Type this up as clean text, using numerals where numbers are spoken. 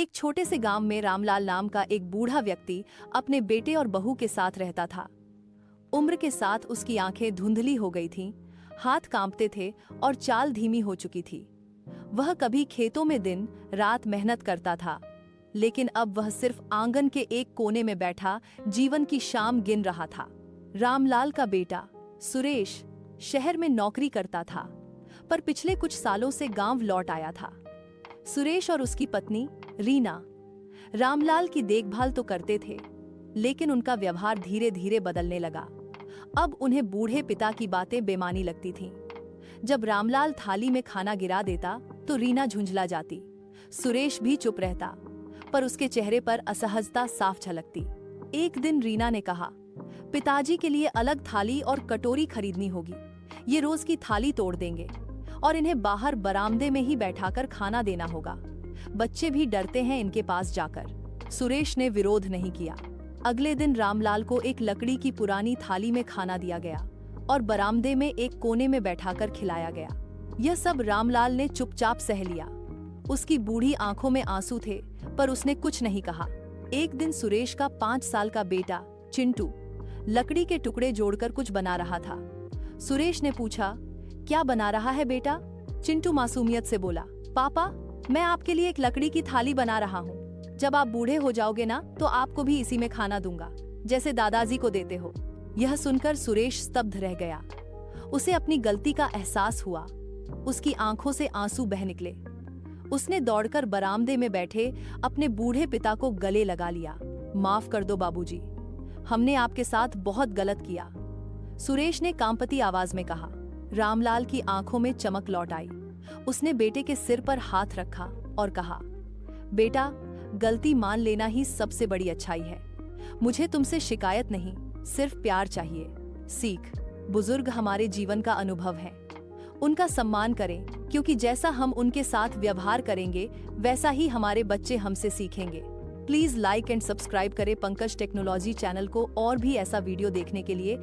एक छोटे से गांव में रामलाल नाम का एक बूढ़ा व्यक्ति अपने बेटे और बहू के साथ रहता था। उम्र के साथ उसकी आंखें धुंधली हो गई थीं, हाथ कांपते थे और चाल धीमी हो चुकी थी। वह कभी खेतों में दिन रात मेहनत करता था, लेकिन अब वह सिर्फ आंगन के एक कोने में बैठा जीवन की शाम गिन रहा था। रामलाल का बेटा सुरेश शहर में नौकरी करता था, पर पिछले कुछ सालों से गांव लौट आया था। सुरेश और उसकी पत्नी रीना रामलाल की देखभाल तो करते थे, लेकिन उनका व्यवहार धीरे धीरे बदलने लगा। अब उन्हें बूढ़े पिता की बातें बेमानी लगती थीं। जब रामलाल थाली में खाना गिरा देता तो रीना झुंझला जाती। सुरेश भी चुप रहता, पर उसके चेहरे पर असहजता साफ झलकती। एक दिन रीना ने कहा, पिताजी के लिए अलग थाली और कटोरी खरीदनी होगी। ये रोज की थाली तोड़ देंगे और इन्हें बाहर बरामदे में ही बैठाकर खाना देना होगा। बच्चे भी डरते हैं इनके पास जाकर। सुरेश ने विरोध नहीं किया। अगले दिन रामलाल को एक लकड़ी की पुरानी थाली में खाना दिया गया और बरामदे में एक कोने में बैठाकर खिलाया गया। यह सब रामलाल ने चुपचाप सह लिया। उसकी बूढ़ी आंखों में आंसू थे, पर उसने कुछ नहीं कहा। एक दिन सुरेश का 5 साल का बेटा चिंटू लकड़ी के टुकड़े जोड़कर कुछ बना रहा था। सुरेश ने पूछा, क्या बना रहा है बेटा? चिंटू मासूमियत से बोला, पापा, मैं आपके लिए एक लकड़ी की थाली बना रहा हूँ। जब आप बूढ़े हो जाओगे ना, तो आपको भी इसी में खाना दूंगा, जैसे दादाजी को देते हो। यह सुनकर सुरेश स्तब्ध रह गया। उसे अपनी गलती का एहसास हुआ। उसकी आंखों से आंसू बह निकले। उसने दौड़कर बरामदे में बैठे अपने बूढ़े पिता को गले लगा लिया। माफ कर दो बाबूजी, हमने आपके साथ बहुत गलत किया, सुरेश ने कांपती आवाज में कहा। रामलाल की आंखों में चमक लौट आई। उसने बेटे के सिर पर हाथ रखा और कहा, बेटा, गलती मान लेना ही सबसे बड़ी अच्छाई है। मुझे तुमसे शिकायत नहीं, सिर्फ प्यार चाहिए। सीख, बुजुर्ग हमारे जीवन का अनुभव है। उनका सम्मान करें, क्योंकि जैसा हम उनके साथ व्यवहार करेंगे वैसा ही हमारे बच्चे हमसे सीखेंगे। प्लीज लाइक एंड सब्सक्राइब करें पंकज टेक्नोलॉजी चैनल को और भी ऐसा वीडियो देखने के लिए।